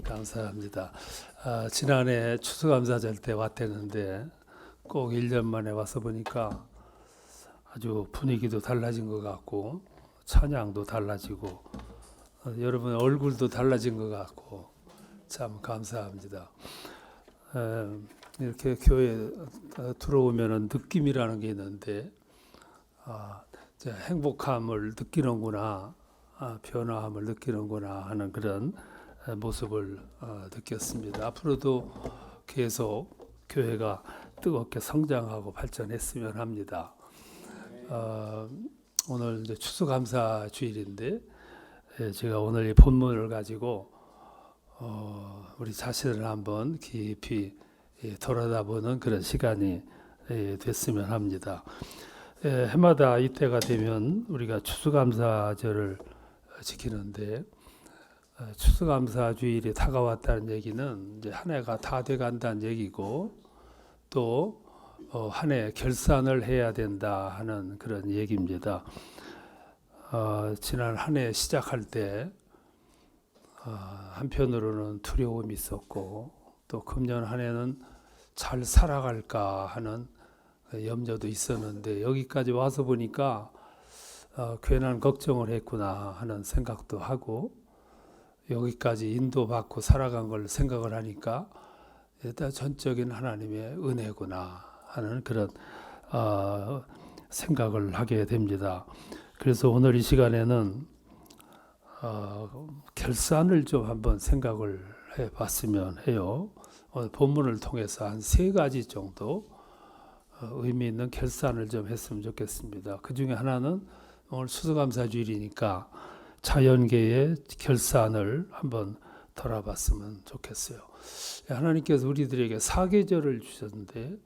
감사합니다. 지난해 추수감사절 때 왔댔는데 꼭 1년 만에 와서 보니까 아주 분위기도 달라진 것 같고 찬양도 달라지고 여러분 얼굴도 달라진 것 같고 참 감사합니다. 이렇게 교회 들어오면은 느낌이라는 게 있는데 이제 행복함을 느끼는구나, 변화함을 느끼는구나 하는 그런 모습을 느꼈습니다. 앞으로도 계속 교회가 뜨겁게 성장하고 발전했으면 합니다. 오늘 이제 추수감사 주일인데 제가 오늘 이 본문을 가지고 우리 자신을 한번 깊이 돌아다보는 그런 시간이 됐으면 합니다. 해마다 이때가 되면 우리가 추수감사절을 지키는데 추수감사 주일이 다가왔다는 얘기는 이제 한 해가 다 돼간다는 얘기고 또 한 해 결산을 해야 된다 하는 그런 얘기입니다. 지난 한 해 시작할 때 한편으로는 두려움이 있었고 또 금년 한 해는 잘 살아갈까 하는 염려도 있었는데 여기까지 와서 보니까 괜한 걱정을 했구나 하는 생각도 하고 여기까지 인도받고 살아간 걸 생각을 하니까 일단 전적인 하나님의 은혜구나 하는 그런 생각을 하게 됩니다. 그래서 오늘 이 시간에는 결산을 좀 한번 생각을 해봤으면 해요. 오늘 본문을 통해서 한 3가지 정도 의미 있는 결산을 좀 했으면 좋겠습니다. 그 중에 하나는 오늘 추수감사주일이니까 자연계의 결산을 한번 돌아봤으면 좋겠어요. 하나님께서 우리들에게 사계절을 주셨는데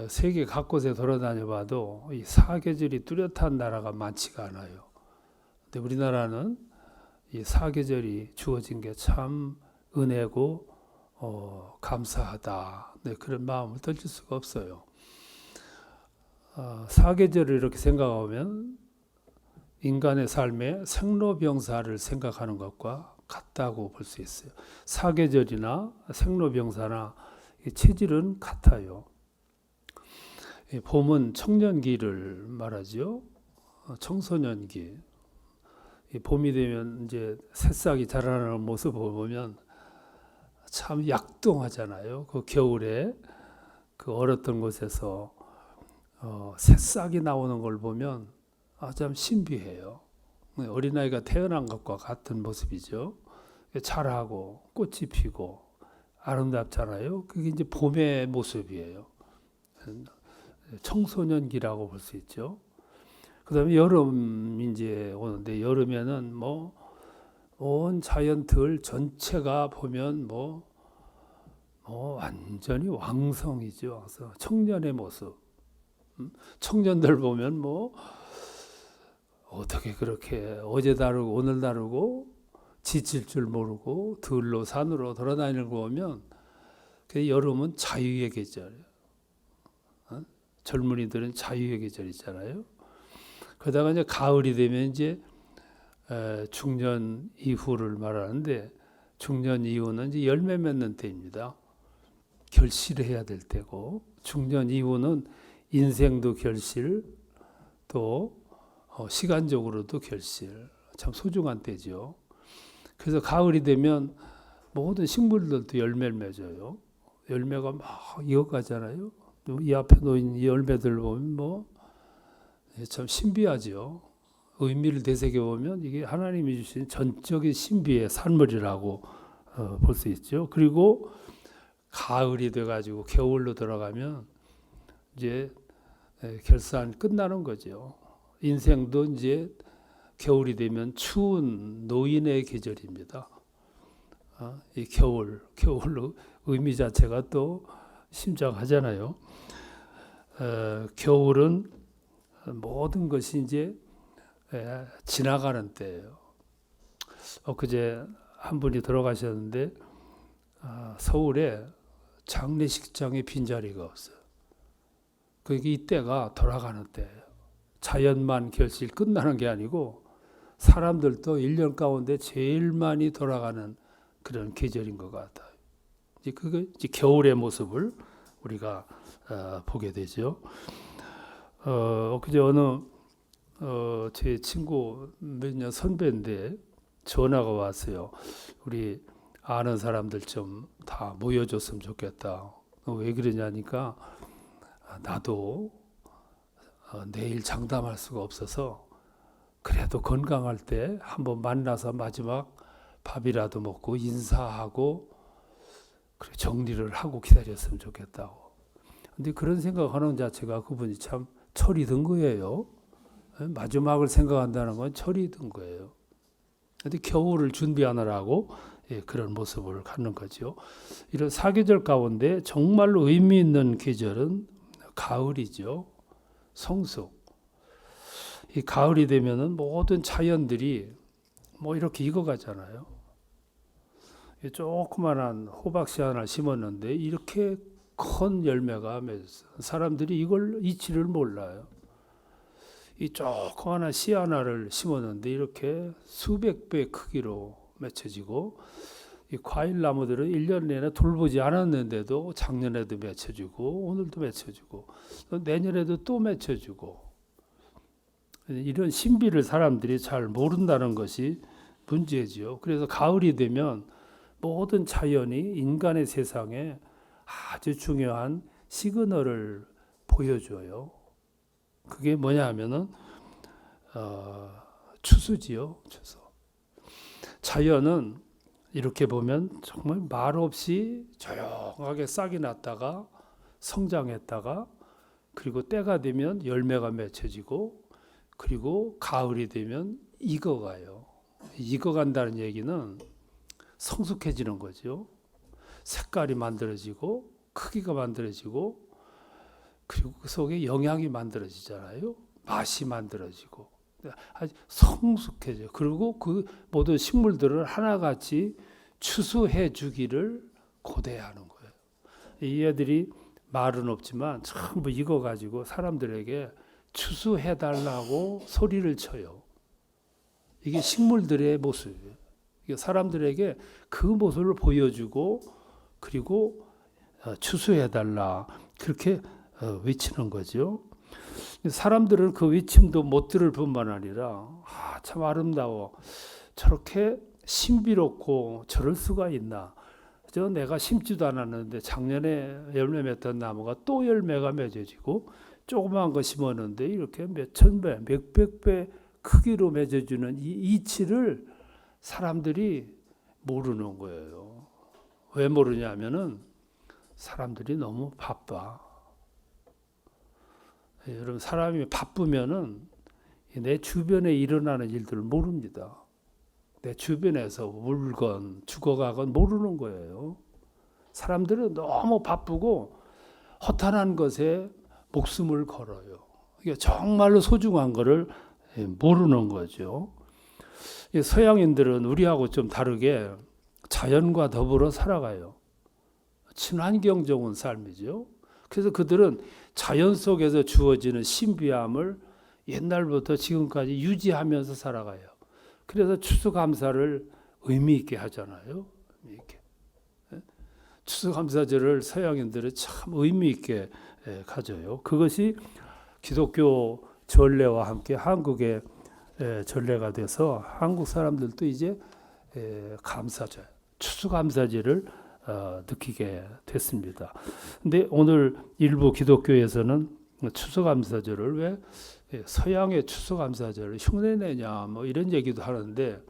세계 각곳에 돌아다녀 봐도 이 사계절이 뚜렷한 나라가 많지가 않아요. 근데 우리나라는 이 사계절이 주어진 게 참 은혜고 감사하다. 네, 그런 마음을 떨칠 수가 없어요. 사계절을 이렇게 생각하면 인간의 삶에 생로병사를 생각하는 것과 같다고 볼 수 있어요. 사계절이나 생로병사나 체질은 같아요. 봄은 청년기를 말하죠. 청소년기. 봄이 되면 이제 새싹이 자라나는 모습을 보면 참 약동하잖아요. 그 겨울에 그 얼었던 곳에서 새싹이 나오는 걸 보면 참 신비해요. 어린아이가 태어난 것과 같은 모습이죠. 자라고 꽃이 피고 아름답잖아요. 그게 이제 봄의 모습이에요. 청소년기라고 볼 수 있죠. 그 다음에 여름이 이제 오는데 여름에는 온 자연들 전체가 보면 완전히 왕성이죠. 그래서 청년의 모습. 청년들 보면 어떻게 그렇게 어제 다르고 오늘 다르고 지칠 줄 모르고 들로 산으로 돌아다니는 거 보면 그 여름은 자유의 계절이에요. 젊은이들은 자유의 계절이잖아요. 그러다가 이제 가을이 되면 이제 중년 이후를 말하는데 중년 이후는 이제 열매 맺는 때입니다. 결실을 해야 될 때고 중년 이후는 인생도 결실 또 시간적으로도 결실 참 소중한 때죠. 그래서 가을이 되면 모든 식물들도 열매를 맺어요. 열매가 막 이어가잖아요. 이 앞에 놓인 이 열매들 보면 참 신비하죠. 의미를 되새겨보면 이게 하나님이 주신 전적인 신비의 산물이라고 볼 수 있죠. 그리고 가을이 돼가지고 겨울로 들어가면 이제 결산 끝나는 거죠. 인생도 이제 겨울이 되면 추운 노인의 계절입니다. 이 겨울로 의미 자체가 또 심장하잖아요. 겨울은 모든 것이 이제 지나가는 때예요. 엊그제 한 분이 돌아가셨는데 서울에 장례식장에 빈자리가 없어요. 그게 이때가 돌아가는 때예요. 자연만 결실 끝나는 게 아니고 사람들도 1년 가운데 제일 많이 돌아가는 그런 계절인 것 같아요. 이제 그게 이제 겨울의 모습을 우리가 보게 되죠. 그제 어느 제 친구 몇 년 선배인데 전화가 왔어요. 우리 아는 사람들 좀 다 모여줬으면 좋겠다. 왜 그러냐니까 나도 내일 장담할 수가 없어서 그래도 건강할 때 한번 만나서 마지막 밥이라도 먹고 인사하고 그리고 정리를 하고 기다렸으면 좋겠다고. 근데 그런 생각하는 자체가 그분이 참 철이 든 거예요. 마지막을 생각한다는 건 철이 든 거예요. 근데 겨울을 준비하느라고 그런 모습을 갖는 거죠. 이런 사계절 가운데 정말로 의미 있는 계절은 가을이죠. 성숙. 이 가을이 되면은 모든 자연들이 뭐 이렇게 익어가잖아요. 조그만한 호박씨 하나 심었는데 이렇게 큰 열매가 맺었어요. 사람들이 이걸 이치를 몰라요. 이 조그만한 씨 하나를 심었는데 이렇게 수백 배 크기로 맺혀지고, 이 과일 나무들은 1년 내내 돌보지 않았는데도 작년에도 맺혀지고 오늘도 맺혀지고 내년에도 또 맺혀지고, 이런 신비를 사람들이 잘 모른다는 것이 문제지요. 그래서 가을이 되면 모든 자연이 인간의 세상에 아주 중요한 시그널을 보여줘요. 그게 뭐냐 하면은 추수지요. 추수. 자연은 이렇게 보면 정말 말 없이 조용하게 싹이 났다가 성장했다가 그리고 때가 되면 열매가 맺혀지고 그리고 가을이 되면 익어가요. 익어간다는 얘기는 성숙해지는 거죠. 색깔이 만들어지고 크기가 만들어지고 그리고 그 속에 영양이 만들어지잖아요. 맛이 만들어지고 아주 성숙해져요. 그리고 그 모든 식물들을 하나같이 추수해 주기를 고대하는 거예요. 이 애들이 말은 없지만 전부 익어가지고 사람들에게 추수해 달라고 소리를 쳐요. 이게 식물들의 모습이에요. 이게 사람들에게 그 모습을 보여주고 그리고 추수해 달라 그렇게 외치는 거죠. 사람들은 그 외침도 못 들을 뿐만 아니라 참 아름다워, 저렇게 신비롭고 저럴 수가 있나, 저 내가 심지도 않았는데 작년에 열매 맺던 나무가 또 열매가 맺어지고 조그마한 거 심었는데 이렇게 몇천 배, 몇백 배 크기로 맺어주는 이 이치를 사람들이 모르는 거예요. 왜 모르냐면은 사람들이 너무 바빠. 여러분, 사람이 바쁘면은 내 주변에 일어나는 일들을 모릅니다. 내 주변에서 물건, 죽어가건 모르는 거예요. 사람들은 너무 바쁘고 허탄한 것에 목숨을 걸어요. 이게 정말로 소중한 거를 모르는 거죠. 서양인들은 우리하고 좀 다르게 자연과 더불어 살아가요. 친환경적인 삶이죠. 그래서 그들은 자연 속에서 주어지는 신비함을 옛날부터 지금까지 유지하면서 살아가요. 그래서 추수감사를 의미 있게 하잖아요. 이렇게. 추수감사절을 서양인들은 참 의미 있게 가져요. 그것이 기독교 전례와 함께 한국의 전례가 돼서 한국 사람들도 이제 감사절, 추수감사절을 느끼게 됐습니다. 근데 오늘 일부 기독교에서는 추수감사절을 왜 서양의 추수감사절을 흉내내냐 뭐 이런 얘기도 하는데,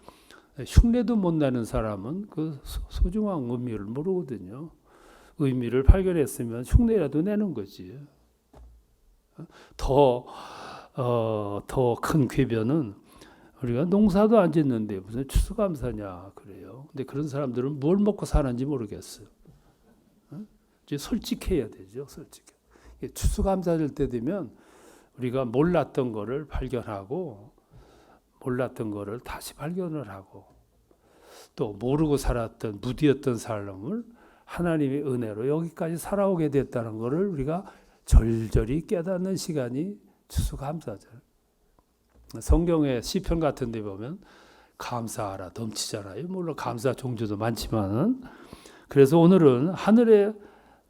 흉내도 못 내는 사람은 그 소중한 의미를 모르거든요. 의미를 발견했으면 흉내라도 내는 거지. 더 큰 궤변은 우리가 농사도 안 짓는데 무슨 추수감사냐 그래요. 근데 그런 사람들은 뭘 먹고 사는지 모르겠어요. 이제 솔직해야 되죠. 솔직해. 추수감사절 때 되면 우리가 몰랐던 거를 발견하고 몰랐던 거를 다시 발견을 하고 또 모르고 살았던 무디었던 삶을 하나님의 은혜로 여기까지 살아오게 됐다는 것을 우리가 절절히 깨닫는 시간이 추수감사절. 성경의 시편 같은 데 보면 감사하라 넘치잖아요. 물론 감사 종류도 많지만은 그래서 오늘은 하늘에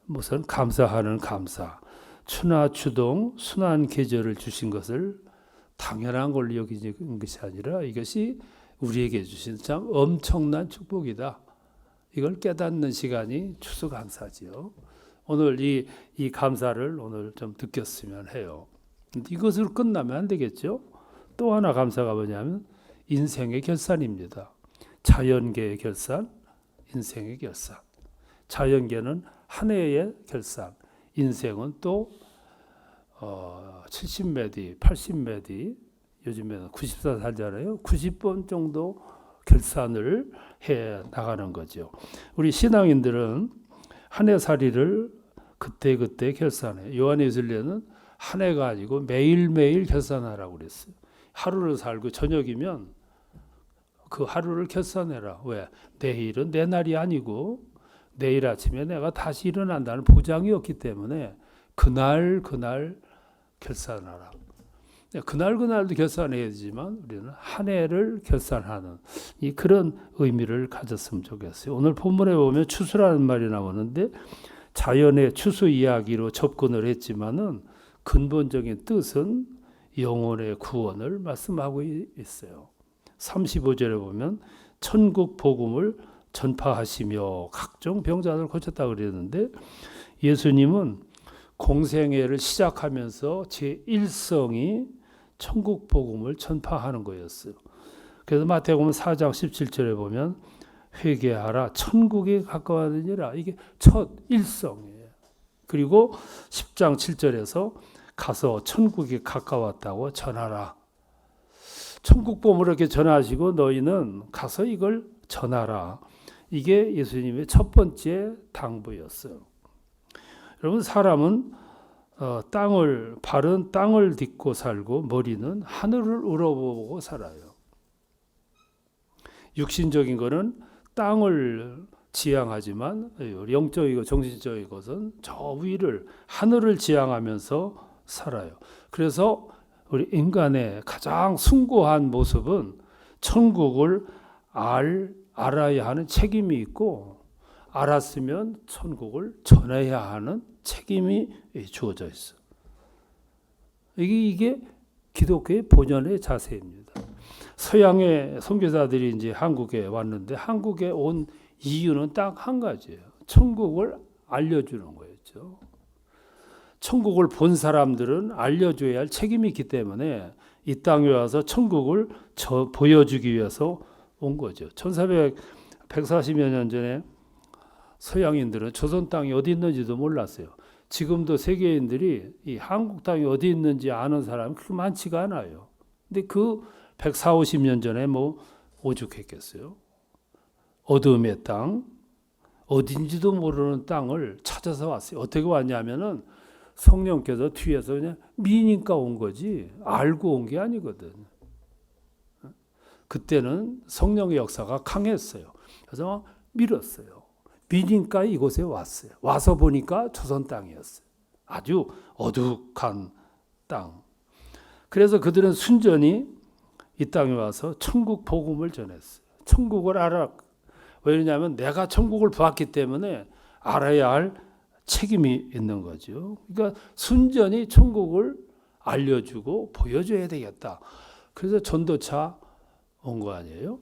무슨 감사하는 감사, 추나 추동 순한 계절을 주신 것을 당연한 걸로 여기는 것이 아니라 이것이 우리에게 주신 참 엄청난 축복이다. 이걸 깨닫는 시간이 추수감사지요. 오늘 이 감사를 오늘 좀 느꼈으면 해요. 이것으로 끝나면 안 되겠죠. 또 하나 감사가 뭐냐면 인생의 결산입니다. 자연계의 결산, 인생의 결산. 자연계는 한 해의 결산, 인생은 또 70매디, 80매디, 요즘에는 90살 살잖아요. 90번 정도 결산을 해 나가는 거죠. 우리 신앙인들은 한 해 살이를 그때그때 결산해요. 요한예술례는 한 해가 아니고 매일매일 결산하라고 그랬어요. 하루를 살고 저녁이면 그 하루를 결산해라. 왜? 내일은 내 날이 아니고 내일 아침에 내가 다시 일어난다는 보장이 없기 때문에 그날 결산하라. 그날도 결산해야 되지만 우리는 한 해를 결산하는 그런 의미를 가졌으면 좋겠어요. 오늘 본문에 보면 추수라는 말이 나오는데 자연의 추수 이야기로 접근을 했지만은 근본적인 뜻은 영혼의 구원을 말씀하고 있어요. 35절에 보면 천국 복음을 전파하시며 각종 병자를 고쳤다고 그랬는데 예수님은 공생애를 시작하면서 제1성이 천국 복음을 전파하는 거였어요. 그래서 마태복음 4장 17절에 보면 회개하라 천국에 가까워지니라. 이게 첫 일성이에요. 그리고 10장 7절에서 가서 천국이 가까웠다고 전하라. 천국 복음을 이렇게 전하시고 너희는 가서 이걸 전하라. 이게 예수님의 첫 번째 당부였어요. 여러분 사람은 바른 땅을 딛고 살고 머리는 하늘을 우러보고 살아요. 육신적인 것은 땅을 지향하지만 영적이고 정신적인 것은 저 위를 하늘을 지향하면서 살아요. 그래서 우리 인간의 가장 숭고한 모습은 천국을 알아야 하는 책임이 있고 알았으면 천국을 전해야 하는 책임이 주어져 있어. 이게 기독교의 본연의 자세입니다. 서양의 선교사들이 이제 한국에 왔는데 한국에 온 이유는 딱 한 가지예요. 천국을 알려주는 거였죠. 천국을 본 사람들은 알려줘야 할 책임이 있기 때문에 이 땅에 와서 천국을 보여주기 위해서 온 거죠. 140여 년 전에 서양인들은 조선 땅이 어디 있는지도 몰랐어요. 지금도 세계인들이 이 한국 땅이 어디 있는지 아는 사람이 그렇게 많지가 않아요. 근데 그 140, 50년 전에 뭐 오죽했겠어요. 어둠의 땅, 어딘지도 모르는 땅을 찾아서 왔어요. 어떻게 왔냐면은 성령께서 뒤에서 그냥 미니까 온 거지 알고 온 게 아니거든. 그때는 성령의 역사가 강했어요. 그래서 밀었어요. 미니까 이곳에 왔어요. 와서 보니까 조선 땅이었어요. 아주 어둑한 땅. 그래서 그들은 순전히 이 땅에 와서 천국 복음을 전했어요. 천국을 알아. 왜냐하면 내가 천국을 보았기 때문에 알아야 할 책임이 있는 거죠. 그러니까 순전히 천국을 알려주고 보여줘야 되겠다. 그래서 전도차 온 거 아니에요?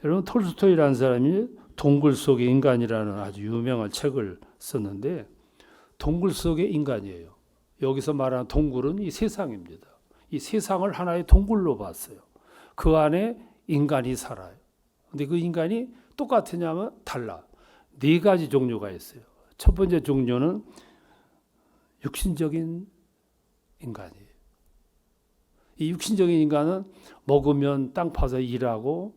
여러분 톨스토이라는 사람이 동굴 속의 인간이라는 아주 유명한 책을 썼는데 동굴 속의 인간이에요. 여기서 말하는 동굴은 이 세상입니다. 이 세상을 하나의 동굴로 봤어요. 그 안에 인간이 살아요. 근데 그 인간이 똑같으냐면 달라. 네 가지 종류가 있어요. 첫 번째 종류는 육신적인 인간이에요. 이 육신적인 인간은 먹으면 땅 파서 일하고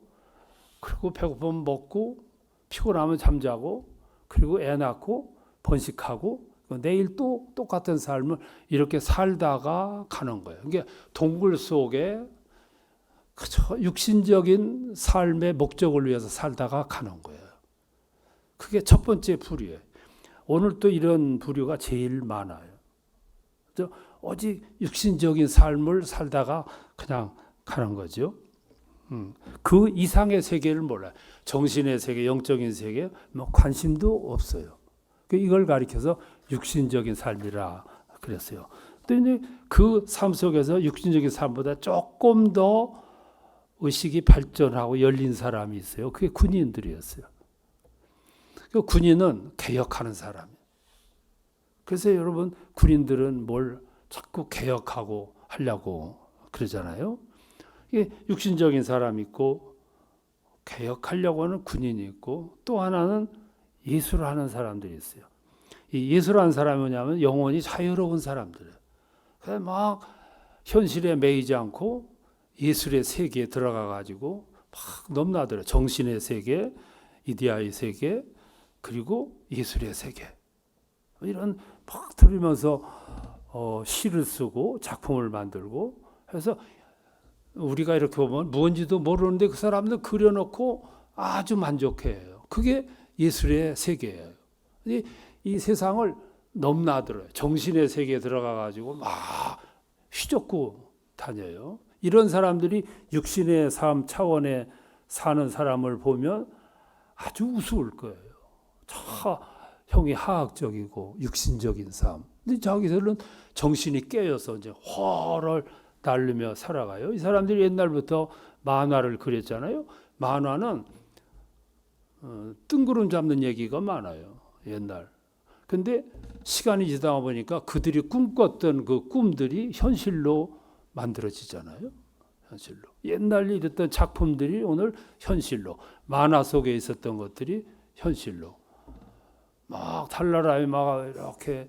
그리고 배고프면 먹고 피곤하면 잠자고 그리고 애 낳고 번식하고 내일 또 똑같은 삶을 이렇게 살다가 가는 거예요. 그러니까 동굴 속에 그저 육신적인 삶의 목적을 위해서 살다가 가는 거예요. 그게 첫 번째 부류예요. 오늘 또 이런 부류가 제일 많아요. 오직 육신적인 삶을 살다가 그냥 가는 거죠. 그 이상의 세계를 몰라요. 정신의 세계, 영적인 세계, 뭐 관심도 없어요. 이걸 가리켜서 육신적인 삶이라 그랬어요. 근데 그 삶 속에서 육신적인 삶보다 조금 더 의식이 발전하고 열린 사람이 있어요. 그게 군인들이었어요. 그 군인은 개혁하는 사람이에요. 그래서 여러분 군인들은 뭘 자꾸 개혁하고 하려고 그러잖아요. 이게 육신적인 사람이 있고 개혁하려고 하는 군인이 있고 또 하나는 예술을 하는 사람들이 있어요. 이 예술하는 사람이 뭐냐면 영혼이 자유로운 사람들이에요. 그래서 막 현실에 매이지 않고 예술의 세계에 들어가 가지고 막 넘나들어요. 정신의 세계, 이데아의 세계, 그리고 예술의 세계. 이런 막 들으면서 시를 쓰고 작품을 만들고 해서 우리가 이렇게 보면 무언지도 모르는데 그 사람들 그려놓고 아주 만족해요. 그게 예술의 세계예요. 이 세상을 넘나들어요. 정신의 세계에 들어가 가지고 막 휘젓고 다녀요. 이런 사람들이 육신의 삶 차원에 사는 사람을 보면 아주 우스울 거예요. 형이 하학적이고 육신적인 삶. 근데 자기들은 정신이 깨어서 이제 활을 날르며 살아가요. 이 사람들이 옛날부터 만화를 그렸잖아요. 만화는 뜬구름 잡는 얘기가 많아요. 옛날. 근데 시간이 지나다 보니까 그들이 꿈꿨던 그 꿈들이 현실로 만들어지잖아요. 현실로. 옛날 이랬던 작품들이 오늘 현실로. 만화 속에 있었던 것들이 현실로. 막 달나라에 막 이렇게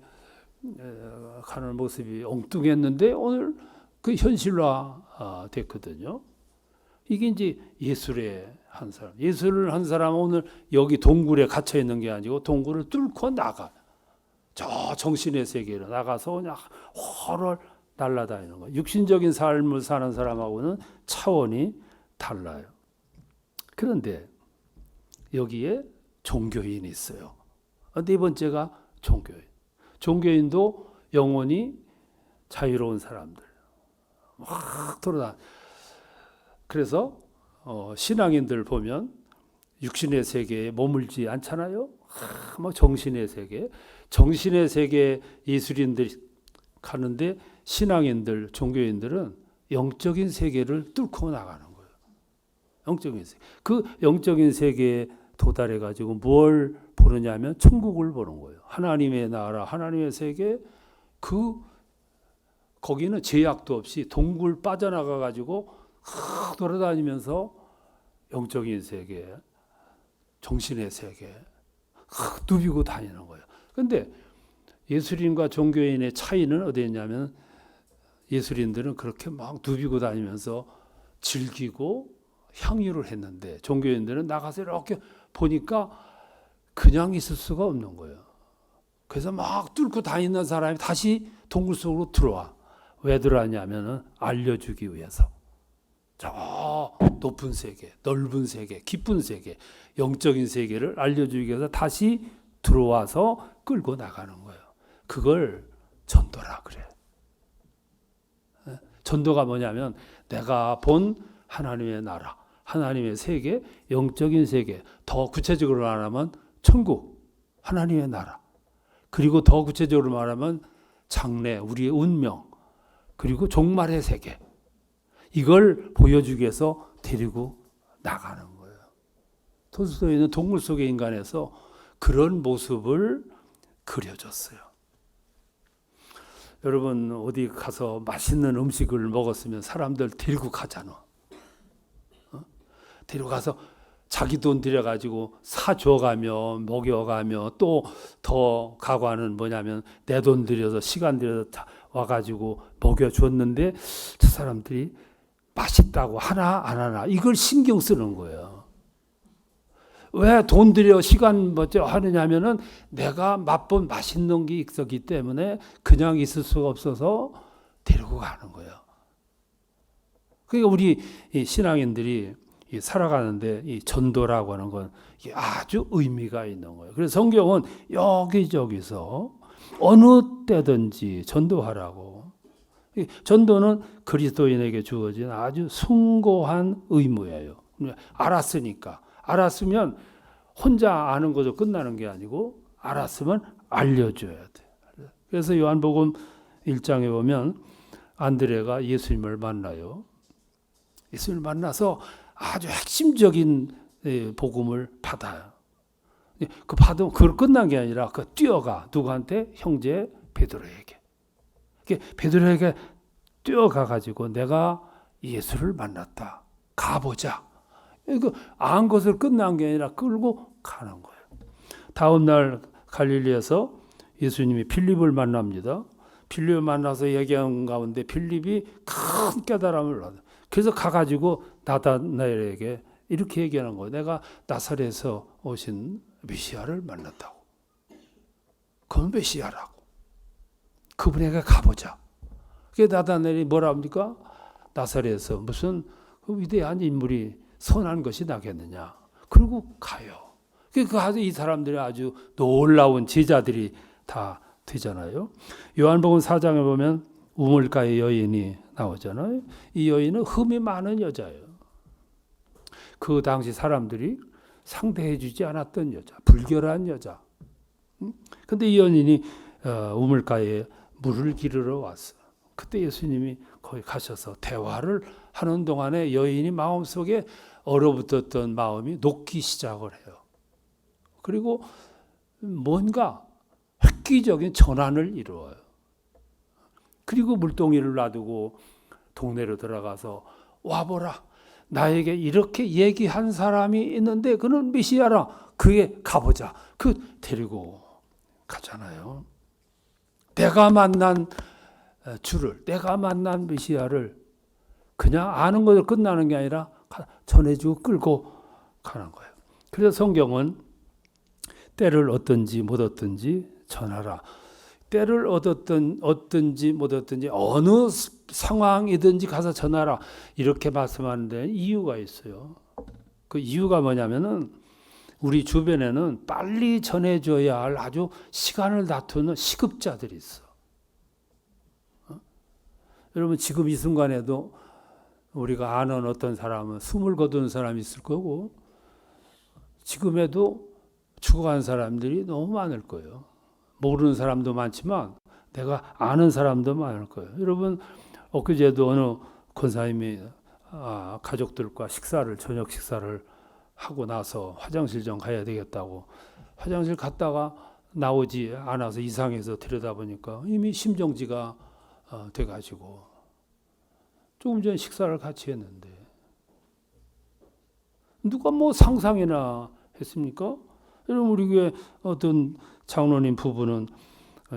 가는 모습이 엉뚱했는데 오늘 그 현실화 됐거든요. 이게 이제 예술의 한 사람. 예술을 한 사람은 오늘 여기 동굴에 갇혀 있는 게 아니고 동굴을 뚫고 나가. 저 정신의 세계로 나가서 그냥 활활 날아다니는 거예요. 육신적인 삶을 사는 사람하고는 차원이 달라요. 그런데 여기에 종교인이 있어요. 네 번째가 종교인. 종교인도 영혼이 자유로운 사람들. 막 돌아다니. 그래서 신앙인들 보면 육신의 세계에 머물지 않잖아요. 막 정신의 세계. 정신의 세계 예술인들이 가는데 신앙인들, 종교인들은 영적인 세계를 뚫고 나가는 거예요. 영적인 세계. 그 영적인 세계에 도달해 가지고 뭘 보느냐면 천국을 보는 거예요. 하나님의 나라, 하나님의 세계. 거기는 제약도 없이 동굴 빠져나가 가지고 돌아다니면서 영적인 세계, 정신의 세계 누비고 다니는 거예요. 그런데 예술인과 종교인의 차이는 어디 있냐면 예술인들은 그렇게 막 누비고 다니면서 즐기고 향유를 했는데 종교인들은 나가서 이렇게 보니까 그냥 있을 수가 없는 거예요. 그래서 막 뚫고 다니는 사람이 다시 동굴 속으로 들어와. 왜 들어왔냐면은 알려주기 위해서. 저 높은 세계, 넓은 세계, 깊은 세계, 영적인 세계를 알려주기 위해서 다시 들어와서 끌고 나가는 거예요. 그걸 전도라 그래. 전도가 뭐냐면 내가 본 하나님의 나라, 하나님의 세계, 영적인 세계, 더 구체적으로 말하면 천국, 하나님의 나라, 그리고 더 구체적으로 말하면 장래, 우리의 운명, 그리고 종말의 세계. 이걸 보여주기 위해서 데리고 나가는 거예요. 톨스토이는 동굴 속의 인간에서 그런 모습을 그려줬어요. 여러분 어디 가서 맛있는 음식을 먹었으면 사람들 데리고 가잖아. 데리고 가서 자기 돈 들여가지고 사줘가며 먹여가며 또 더 가관은 뭐냐면 내 돈 들여서 시간 들여서 와가지고 먹여줬는데 저 사람들이 맛있다고 하나 안 하나 이걸 신경 쓰는 거예요. 왜 돈 들여 시간 뭐죠 하느냐면은 내가 맛본 맛있는 게 있었기 때문에 그냥 있을 수가 없어서 데리고 가는 거예요. 그러니까 우리 신앙인들이 살아가는데 이 전도라고 하는 건 아주 의미가 있는 거예요. 그래서 성경은 여기저기서 어느 때든지 전도하라고. 전도는 그리스도인에게 주어진 아주 숭고한 의무예요. 알았으니까. 알았으면 혼자 아는 거죠. 끝나는 게 아니고 알았으면 알려줘야 돼. 그래서 요한복음 1장에 보면 안드레가 예수님을 만나요. 예수님을 만나서 아주 핵심적인 복음을 받아요. 그 받으면 그걸 끝난 게 아니라 그 뛰어가 누구한테? 형제 베드로에게. 베드로에게 뛰어가 가지고 내가 예수를 만났다. 가보자. 안 것을 끝난 게 아니라 끌고 가는 거예요. 다음 날 갈릴리에서 예수님이 필립을 만납니다. 필립을 만나서 얘기하는 가운데 필립이 큰 깨달음을 얻어요. 그래서 가가지고 나다나엘에게 이렇게 얘기하는 거예요. 내가 나사렛에서 오신 메시아를 만났다고. 그건 메시아라고. 그분에게 가보자. 그게 나다나엘이 뭐라 합니까? 나사렛에서 무슨 위대한 인물이 선한 것이 나겠느냐. 그리고 가요. 그래서 이 사람들이 아주 놀라운 제자들이 다 되잖아요. 요한복음 4장에 보면 우물가의 여인이 나오잖아요. 이 여인은 흠이 많은 여자예요. 그 당시 사람들이 상대해 주지 않았던 여자, 불결한 여자. 근데 이 여인이 우물가에 물을 기르러 왔어. 그때 예수님이 거기 가셔서 대화를 하는 동안에 여인이 마음속에 얼어붙었던 마음이 녹기 시작을 해요. 그리고 뭔가 획기적인 전환을 이루어요. 그리고 물동이를 놔두고 동네로 들어가서 와보라. 나에게 이렇게 얘기한 사람이 있는데 그는 메시아라. 그에 가보자. 그 데리고 가잖아요. 내가 만난 주를, 내가 만난 메시아를 그냥 아는 것으로 끝나는 게 아니라 전해주고 끌고 가는 거예요. 그래서 성경은 때를 얻든지 못 얻든지 전하라. 때를 얻든지 못 얻든지 어느 상황이든지 가서 전하라. 이렇게 말씀하는데 이유가 있어요. 그 이유가 뭐냐면은 우리 주변에는 빨리 전해줘야 할 아주 시간을 다투는 시급자들이 있어. 여러분 지금 이 순간에도 우리가 아는 어떤 사람은 숨을 거두는 사람이 있을 거고 지금에도 죽어간 사람들이 너무 많을 거예요. 모르는 사람도 많지만 내가 아는 사람도 많을 거예요. 여러분 엊그제도 어느 권사님이 가족들과 저녁 식사를 하고 나서 화장실 좀 가야 되겠다고 화장실 갔다가 나오지 않아서 이상해서 들여다보니까 이미 심정지가 돼가지고 조금 전에 식사를 같이 했는데 누가 뭐 상상이나 했습니까? 여러분 우리 교회 어떤 장로님 부부는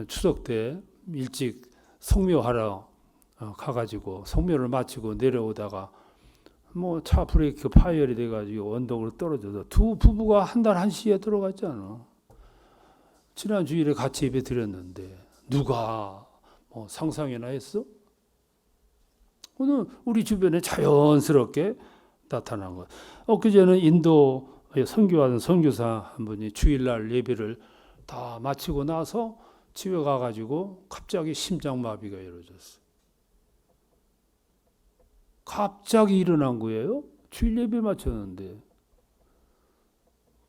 추석 때 일찍 성묘하러 가가지고 성묘를 마치고 내려오다가 뭐 차 브레이크 파열이 돼가지고 언덕으로 떨어져서 두 부부가 한 달 한시에 들어갔잖아. 지난 주일에 같이 예배 드렸는데 누가 뭐 상상이나 했어? 오늘 우리 주변에 자연스럽게 나타난 것. 엊그제는 인도에 선교하는 선교사 한 분이 주일날 예배를 다 마치고 나서 집에 가가지고 갑자기 심장마비가 이루어졌어. 갑자기 일어난 거예요. 주일 예배 마쳤는데.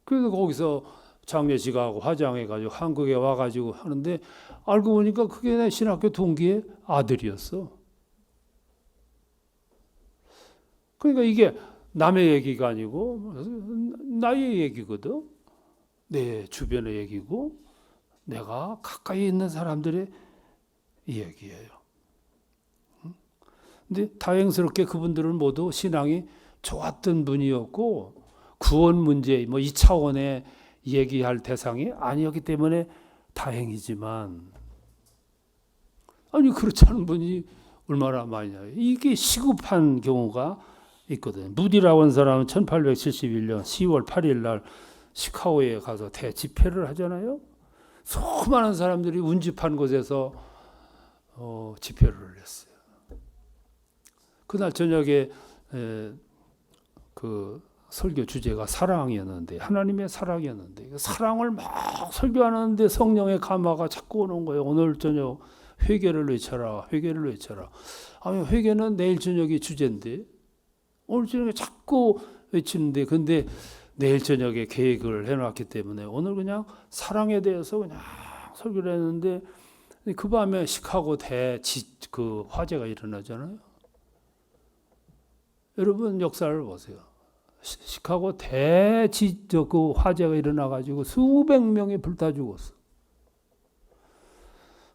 그래서 거기서 장례식하고 화장해가지고 한국에 와가지고 하는데 알고 보니까 그게 내 신학교 동기의 아들이었어. 그러니까 이게 남의 얘기가 아니고 나의 얘기거든. 내 주변의 얘기고 내가 가까이 있는 사람들의 얘기예요. 근데 다행스럽게 그분들은 모두 신앙이 좋았던 분이었고 구원 문제 뭐 이 차원의 얘기할 대상이 아니었기 때문에 다행이지만 아니 그렇지 않은 분이 얼마나 많이냐. 이게 시급한 경우가 있거든. 무디라고 하는 사람은 1871년 10월 8일 날 시카고에 가서 대집회를 하잖아요. 수많은 사람들이 운집한 곳에서 집회를 했어요. 그날 저녁에 그 설교 주제가 사랑이었는데 하나님의 사랑이었는데 사랑을 막 설교하는데 성령의 감화가 자꾸 오는 거예요. 오늘 저녁 회개를 외쳐라, 회개를 외쳐라. 아니, 회개는 내일 저녁이 주제인데 오늘 저녁에 자꾸 외치는데, 근데 내일 저녁에 계획을 해놨기 때문에 오늘 그냥 사랑에 대해서 그냥 설교를 했는데 그 밤에 시카고 그 화재가 일어나잖아요. 여러분 역사를 보세요. 시카고 그 화재가 일어나가지고 수백 명이 불타 죽었어.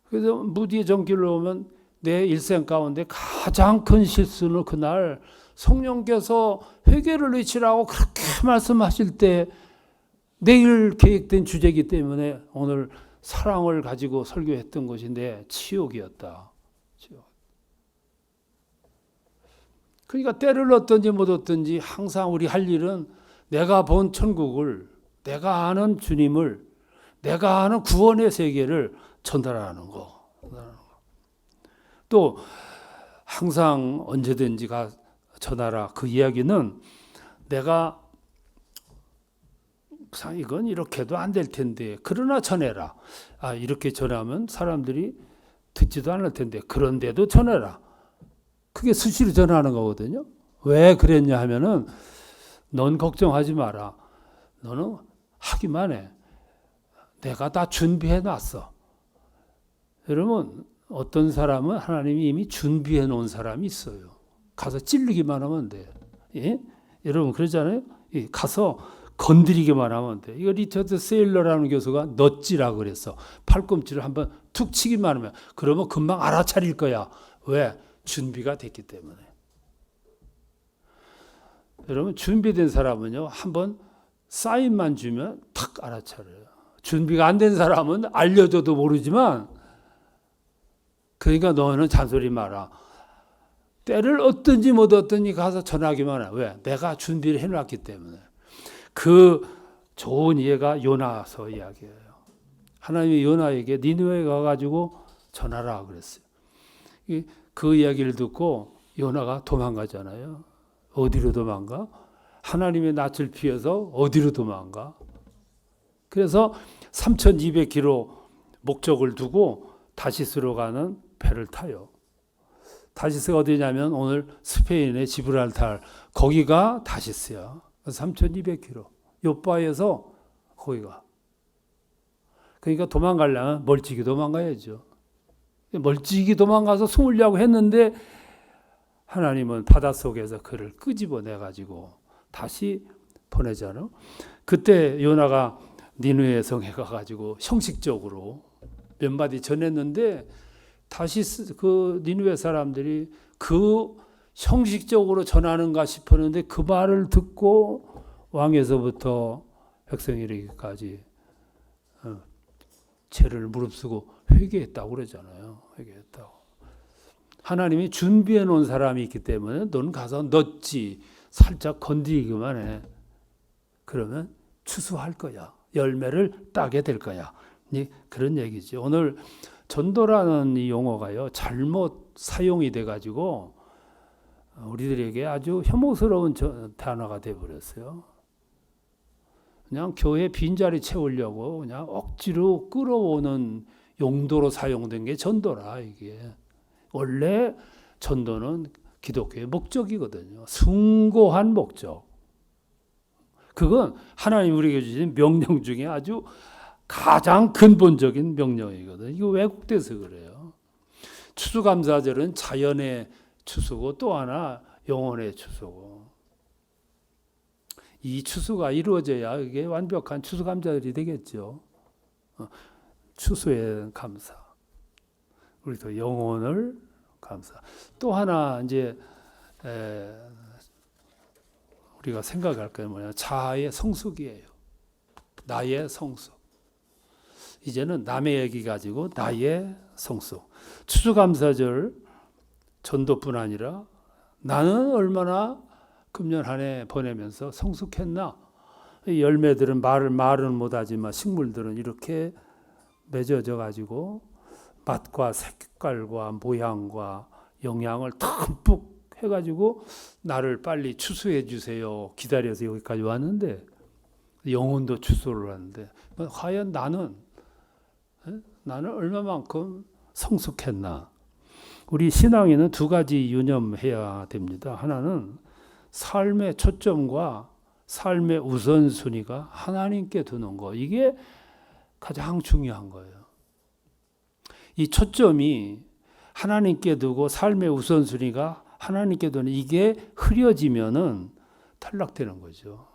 그래서 무디의 정길로 오면 내 일생 가운데 가장 큰 실수는 그날 성령께서 회개를 외치라고 그렇게 말씀하실 때 내일 계획된 주제이기 때문에 오늘 사랑을 가지고 설교했던 것인데 치욕이었다. 치욕. 그러니까 때를 얻든지 못 얻든지 항상 우리 할 일은 내가 본 천국을, 내가 아는 주님을, 내가 아는 구원의 세계를 전달하는 거. 또 항상 언제든지 전하라. 그 이야기는 내가 이건 이렇게도 안 될 텐데 그러나 전해라. 이렇게 전하면 사람들이 듣지도 않을 텐데 그런데도 전해라. 그게 수시로 전하는 거거든요. 왜 그랬냐 하면은 넌 걱정하지 마라. 너는 하기만 해. 내가 다 준비해 놨어. 여러분, 어떤 사람은 하나님이 이미 준비해 놓은 사람이 있어요. 가서 찔르기만 하면 돼. 예? 여러분 그러잖아요. 가서 건드리기만 하면 돼. 이거 리처드 세일러라는 교수가 넛지라 그랬어. 팔꿈치를 한번 툭 치기만 하면 그러면 금방 알아차릴 거야. 왜? 준비가 됐기 때문에. 여러분 준비된 사람은요 한번 사인만 주면 탁 알아차려요. 준비가 안 된 사람은 알려줘도 모르지만, 그러니까 너는 잔소리 마라. 때를 얻든지 못 얻든지 가서 전하기만 해. 왜? 내가 준비를 해놨기 때문에. 그 좋은 예가 요나서 이야기예요. 하나님이 요나에게 니느웨에 가가지고 전하라 그랬어요. 그 이야기를 듣고 요나가 도망가잖아요. 어디로 도망가? 하나님의 낯을 피해서 어디로 도망가? 그래서 3,200km 목적을 두고 다시스로 가는 배를 타요. 다시스가 어디냐면 오늘 스페인의 지브랄타르, 거기가 다시스야. 3,200km. 요바에서 거기가. 그러니까 도망가려면 멀찍이 도망가야죠. 멀찍이 도망가서 숨으려고 했는데 하나님은 바닷속에서 그를 끄집어내가지고 다시 보내잖아요. 그때 요나가 니느웨 성에 가가지고 형식적으로 몇 마디 전했는데 다시 그 니느웨 사람들이 그 형식적으로 전하는가 싶었는데 그 말을 듣고 왕에서부터 백성이 이르기까지 죄를 무릅쓰고 회개했다고 그러잖아요. 회개했다고. 하나님이 준비해 놓은 사람이 있기 때문에 넌 가서 넣지 살짝 건드리기만 해. 그러면 추수할 거야. 열매를 따게 될 거야. 그런 얘기죠. 오늘 전도라는 이 용어가요 잘못 사용이 돼가지고 우리들에게 아주 혐오스러운 단어가 돼버렸어요. 그냥 교회 빈자리 채우려고 그냥 억지로 끌어오는 용도로 사용된 게 전도라. 이게 원래 전도는 기독교의 목적이거든요. 숭고한 목적. 그건 하나님 우리에게 주신 명령 중에 아주 가장 근본적인 명령이거든요. 이거 왜곡돼서 그래요. 추수감사절은 자연의 추수고 또 하나 영혼의 추수고. 이 추수가 이루어져야 이게 완벽한 추수감사절이 되겠죠. 추수의 감사. 우리도 영혼을 감사. 또 하나 이제 우리가 생각할 게 뭐냐? 자아의 성숙이에요. 나의 성숙. 이제는 남의 얘기 가지고 나의 성숙. 추수감사절 전도뿐 아니라 나는 얼마나 금년 한 해 보내면서 성숙했나? 열매들은 말은 못하지만 식물들은 이렇게 맺어져 가지고 맛과 색깔과 모양과 영양을 듬뿍 해가지고 나를 빨리 추수해 주세요. 기다려서 여기까지 왔는데 영혼도 추수를 하는데 과연 나는 얼마만큼 성숙했나? 우리 신앙에는 두 가지 유념해야 됩니다. 하나는 삶의 초점과 삶의 우선순위가 하나님께 두는 거. 이게 가장 중요한 거예요. 이 초점이 하나님께 두고 삶의 우선순위가 하나님께 두는 이게 흐려지면은 탈락되는 거죠.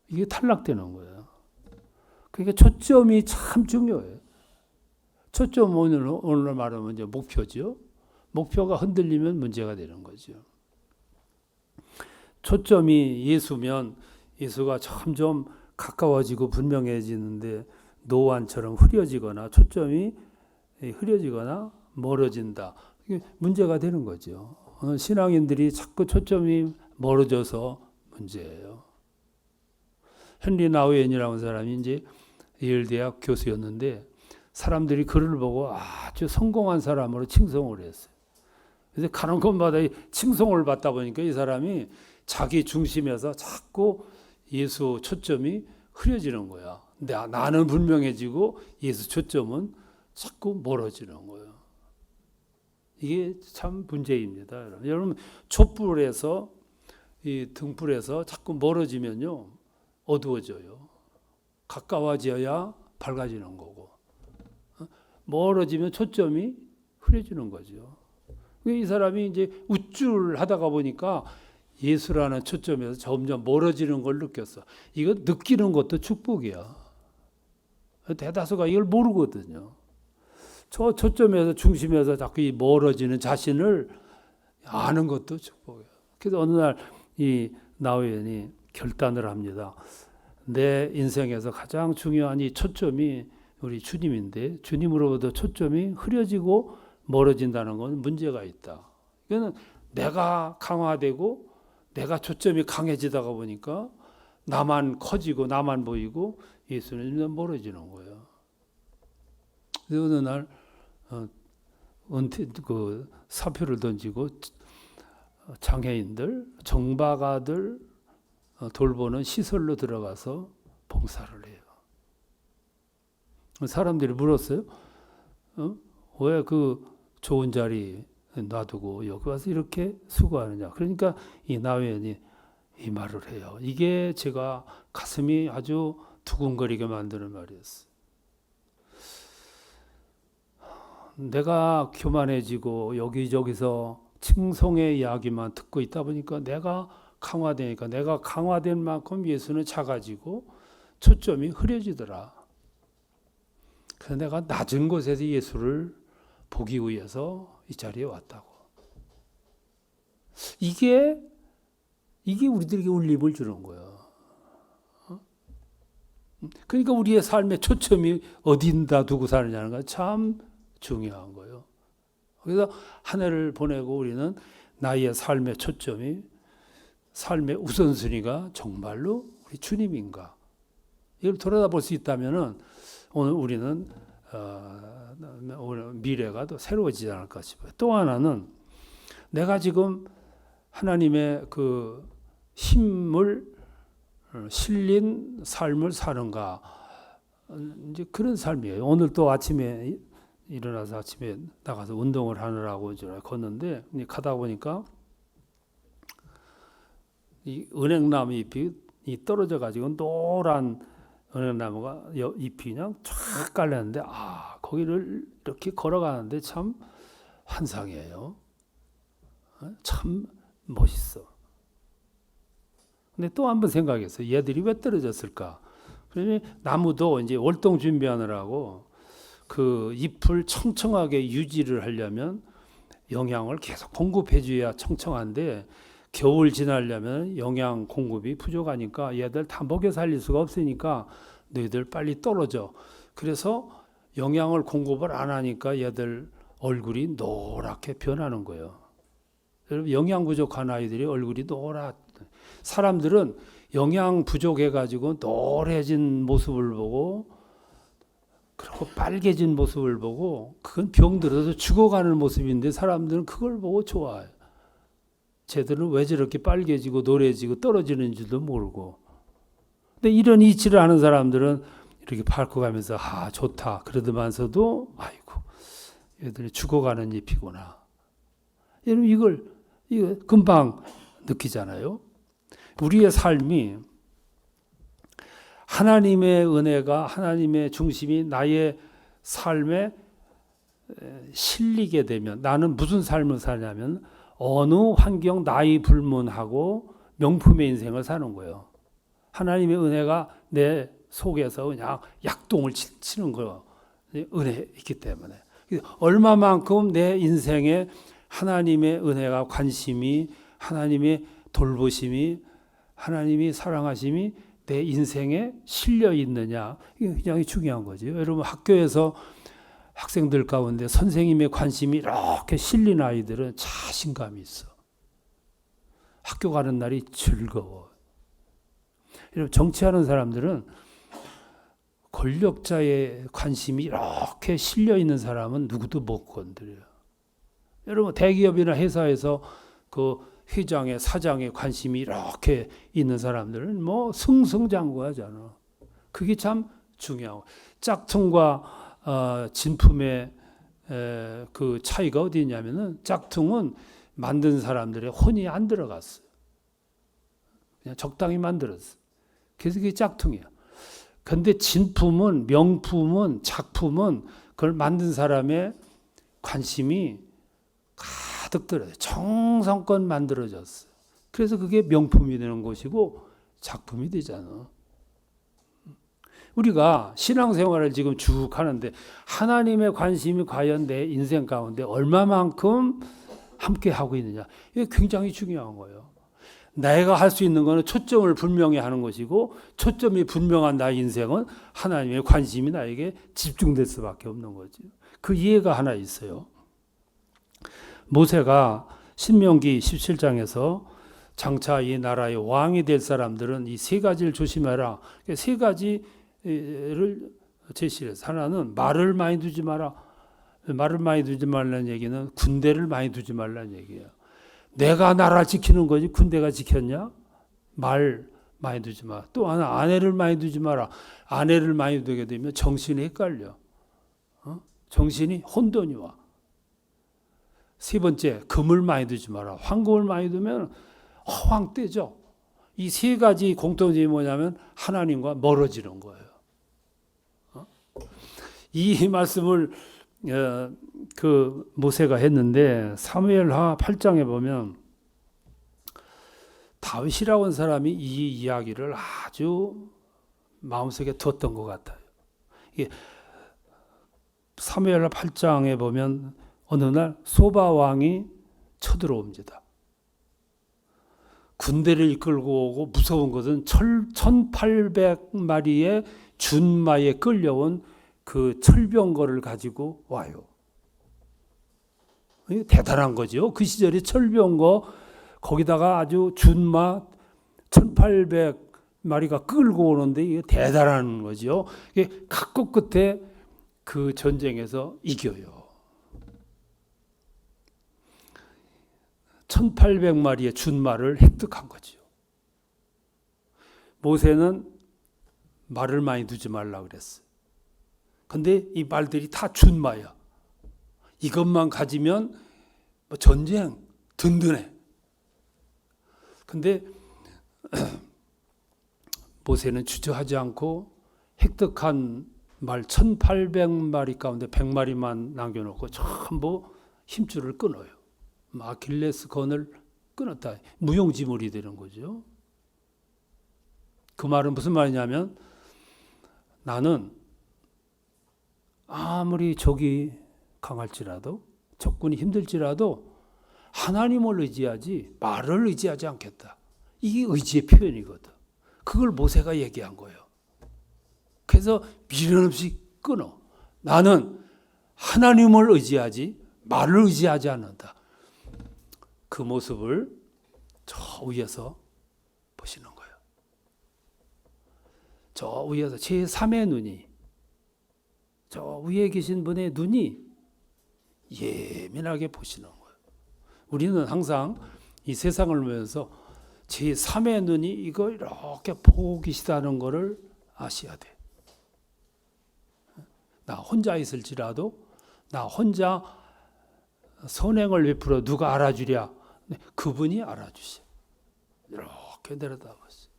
이게 탈락되는 거예요. 그러니까 초점이 참 중요해요. 초점 오늘 말하면 이제 목표죠. 목표가 흔들리면 문제가 되는 거죠. 초점이 예수면 예수가 점점 가까워지고 분명해지는데 노안처럼 흐려지거나 초점이 흐려지거나 멀어진다. 이게 문제가 되는 거죠. 신앙인들이 자꾸 초점이 멀어져서 문제예요. 헨리 나우엔이라는 사람이 이제 예일대학 교수였는데 사람들이 그를 보고 아주 성공한 사람으로 칭송을 했어요. 그래서 가는 곳마다 칭송을 받다 보니까 이 사람이 자기 중심에서 자꾸 예수 초점이 흐려지는 거야. 근데 나는 분명해지고 예수 초점은 자꾸 멀어지는 거예요. 이게 참 문제입니다. 여러분 촛불에서 이 등불에서 자꾸 멀어지면요 어두워져요. 가까워져야 밝아지는 거고 멀어지면 초점이 흐려지는 거죠. 이 사람이 이제 우쭐하다가 보니까 예수라는 초점에서 점점 멀어지는 걸 느꼈어. 이거 느끼는 것도 축복이야. 대다수가 이걸 모르거든요. 저 초점에서 중심에서 자꾸 이 멀어지는 자신을 아는 것도 축복이에요. 그래서 어느 날 이 나우엔이 결단을 합니다. 내 인생에서 가장 중요한 이 초점이 우리 주님인데 주님으로부터 초점이 흐려지고 멀어진다는 건 문제가 있다. 이거는 내가 강화되고 내가 초점이 강해지다가 보니까 나만 커지고 나만 보이고 예수는 멀어지는 거예요. 그래서 어느 날 사표를 던지고 장애인들, 정박아들 돌보는 시설로 들어가서 봉사를 해요. 사람들이 물었어요. 왜 그 좋은 자리 놔두고 여기 와서 이렇게 수고하느냐. 그러니까 이 나우엔이 이 말을 해요. 이게 제가 가슴이 아주 두근거리게 만드는 말이었어요. 내가 교만해지고 여기저기서 칭송의 이야기만 듣고 있다 보니까 내가 강화되니까 내가 강화된 만큼 예수는 작아지고 초점이 흐려지더라. 그래서 내가 낮은 곳에서 예수를 보기 위해서 이 자리에 왔다고. 이게 우리들에게 울림을 주는 거예요. 그러니까 우리의 삶의 초점이 어딘다 두고 사느냐는 건 참 중요한 거예요. 그래서 한 해를 보내고 우리는 나의 삶의 초점이 삶의 우선순위가 정말로 우리 주님인가? 이걸 돌아볼 수 있다면은 오늘 우리는 미래가 더 새로워지지 않을까 싶어요. 또 하나는 내가 지금 하나님의 그 힘을 실린 삶을 사는가? 이제 그런 삶이에요. 오늘 또 아침에 일어나서 아침에 나가서 운동을 하느라고 이제 걷는데 가다 보니까 이 은행나무 잎이 떨어져 가지고 노란 은행나무가 잎이 그냥 쫙 깔렸는데 거기를 이렇게 걸어가는데 참 환상이에요. 참 멋있어. 근데 또 한 번 생각했어요. 얘들이 왜 떨어졌을까? 그러니 나무도 이제 월동 준비하느라고 그 잎을 청청하게 유지를 하려면 영양을 계속 공급해 줘야 청청한데 겨울 지나려면 영양 공급이 부족하니까 얘들 다 먹여 살릴 수가 없으니까 너희들 빨리 떨어져. 그래서 영양을 공급을 안 하니까 얘들 얼굴이 노랗게 변하는 거예요. 여러분 영양 부족한 아이들이 얼굴이 사람들은 영양 부족해가지고 노래진 모습을 보고 그리고 빨개진 모습을 보고 그건 병들어서 죽어가는 모습인데 사람들은 그걸 보고 좋아해요. 쟤들은 왜 저렇게 빨개지고 노래지고 떨어지는지도 모르고. 근데 이런 이치를 하는 사람들은 이렇게 밟고 가면서 아 좋다 그러더만서도 아이고 얘들이 죽어가는 잎이구나. 여러분 이거 금방 느끼잖아요. 우리의 삶이 하나님의 은혜가 하나님의 중심이 나의 삶에 실리게 되면 나는 무슨 삶을 사냐면 어느 환경 나이 불문하고 명품의 인생을 사는 거예요. 하나님의 은혜가 내 속에서 그냥 약동을 치는 거예요. 은혜 있기 때문에. 얼마만큼 내 인생에 하나님의 은혜가 관심이 하나님의 돌보심이 하나님이 사랑하심이 내 인생에 실려 있느냐 이게 굉장히 중요한 거죠. 여러분 학교에서 학생들 가운데 선생님의 관심이 이렇게 실린 아이들은 자신감이 있어. 학교 가는 날이 즐거워. 여러분 정치하는 사람들은 권력자의 관심이 이렇게 실려 있는 사람은 누구도 못 건드려요. 여러분 대기업이나 회사에서 그 회장의 사장의 관심이 이렇게 있는 사람들은 뭐 승승장구하잖아. 그게 참 중요하고 짝퉁과 진품의 그 차이가 어디 있냐면은 짝퉁은 만든 사람들의 혼이 안 들어갔어요. 그냥 적당히 만들었어. 그래서 그게 짝퉁이야. 근데 진품은 명품은 작품은 그걸 만든 사람의 관심이 가득 들어요. 정성껏 만들어졌어요. 그래서 그게 명품이 되는 것이고 작품이 되잖아. 우리가 신앙생활을 지금 쭉 하는데 하나님의 관심이 과연 내 인생 가운데 얼마만큼 함께 하고 있느냐. 이게 굉장히 중요한 거예요. 내가 할 수 있는 것은 초점을 분명히 하는 것이고 초점이 분명한 나의 인생은 하나님의 관심이 나에게 집중될 수밖에 없는 거죠. 그 이해가 하나 있어요. 모세가 신명기 17장에서 장차 이 나라의 왕이 될 사람들은 이 세 가지를 조심해라. 세 가지를 제시를 해서 하나는 말을 많이 두지 마라. 말을 많이 두지 말라는 얘기는 군대를 많이 두지 말라는 얘기예요. 내가 나라 지키는 거지 군대가 지켰냐? 말 많이 두지 마. 또 하나 아내를 많이 두지 마라. 아내를 많이 두게 되면 정신이 헷갈려. 정신이 혼돈이 와. 세 번째 금을 많이 두지 마라. 황금을 많이 두면 허황되죠. 이 세 가지 공통점이 뭐냐면 하나님과 멀어지는 거예요. 이 말씀을 그 모세가 했는데 사무엘하 8장에 보면 다윗이라고 하는 사람이 이 이야기를 아주 마음속에 뒀던 것 같아요. 이게 사무엘하 8장에 보면 어느 날 소바 왕이 쳐들어옵니다. 군대를 이끌고 오고 무서운 것은 1800마리의 준마에 끌려온 그 철병거를 가지고 와요. 대단한 거죠. 그 시절에 철병거 거기다가 아주 준마 1800마리가 끌고 오는데 이게 대단한 거죠. 이게 각국 끝에 그 전쟁에서 이겨요. 1800마리의 준마를 획득한 거죠. 모세는 말을 많이 두지 말라 그랬어요. 근데 이 말들이 다 준마야. 이것만 가지면 전쟁 든든해. 근데 모세는 주저하지 않고 획득한 말 1800마리 가운데 100마리만 남겨놓고 전부 힘줄을 끊어요. 아킬레스 건을 끊었다. 무용지물이 되는 거죠. 그 말은 무슨 말이냐면 나는 아무리 적이 강할지라도 적군이 힘들지라도 하나님을 의지하지 말을 의지하지 않겠다. 이게 의지의 표현이거든. 그걸 모세가 얘기한 거예요. 그래서 미련 없이 끊어. 나는 하나님을 의지하지 말을 의지하지 않는다. 그 모습을 저 위에서 보시는 거예요. 저 위에서 제3의 눈이 저 위에 계신 분의 눈이 예민하게 보시는 거예요. 우리는 항상 이 세상을 보면서 제3의 눈이 이거 이렇게 보고 계시다는 것을 아셔야 돼. 나 혼자 있을지라도 나 혼자 선행을 베풀어 누가 알아주랴? 네, 그분이 알아주시. 이렇게 내려다봤어.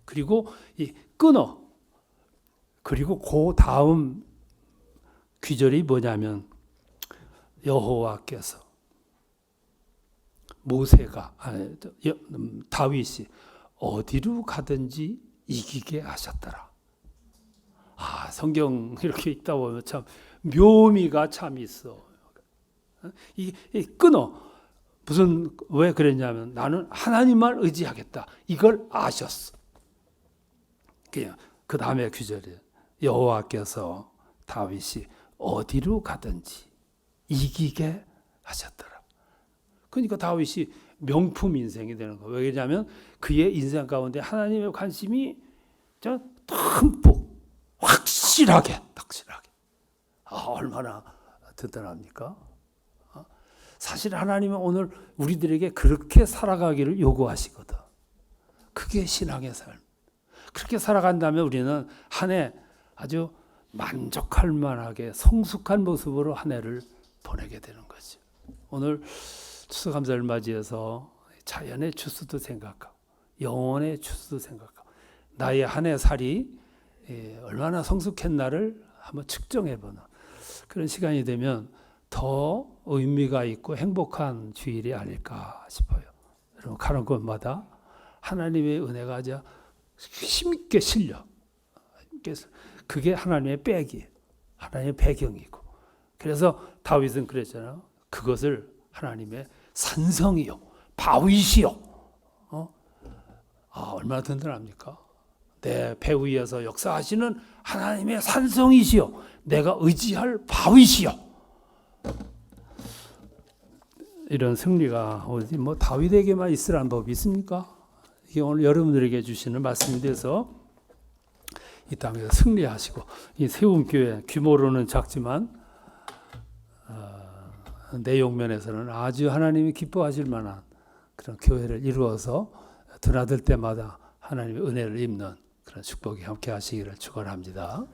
그리고 이 끊어. 그리고 그 다음 귀절이 뭐냐면 여호와께서 모세가 다윗이 어디로 가든지 이기게 하셨더라. 성경 이렇게 읽다 보면 참 묘미가 참 있어. 이 끊어. 왜 그랬냐면 나는 하나님만 의지하겠다. 이걸 아셨어. 그 다음에 구절이에요. 여호와께서 다윗이 어디로 가든지 이기게 하셨더라. 그러니까 다윗이 명품 인생이 되는 거예요. 왜냐하면 그의 인생 가운데 하나님의 관심이 듬뿍 확실하게 얼마나 든든합니까? 사실 하나님은 오늘 우리들에게 그렇게 살아가기를 요구하시거든. 그게 신앙의 삶. 그렇게 살아간다면 우리는 한 해 아주 만족할 만하게 성숙한 모습으로 한 해를 보내게 되는 거죠. 오늘 추수감사를 맞이해서 자연의 추수도 생각하고 영혼의 추수도 생각하고 나의 한 해 살이 얼마나 성숙했나를 한번 측정해보는 그런 시간이 되면 더 의미가 있고 행복한 주일이 아닐까 싶어요. 여러분 가는 곳마다 하나님의 은혜가 아주 힘있게 실려. 그게 하나님의 백이에요. 하나님의 배경이고. 그래서 다윗은 그랬잖아요. 그것을 하나님의 산성이요, 바위시요. 얼마나 든든합니까? 내 배 위에서 역사하시는 하나님의 산성이시요, 내가 의지할 바위시요. 이런 승리가 어디 다윗에게만 있으라는 법이 있습니까? 이게 오늘 여러분들에게 주시는 말씀이 돼서 이 땅에서 승리하시고 이 세움교회 규모로는 작지만 내용 면에서는 아주 하나님이 기뻐하실 만한 그런 교회를 이루어서 드나들 때마다 하나님의 은혜를 입는 그런 축복이 함께 하시기를 축원합니다.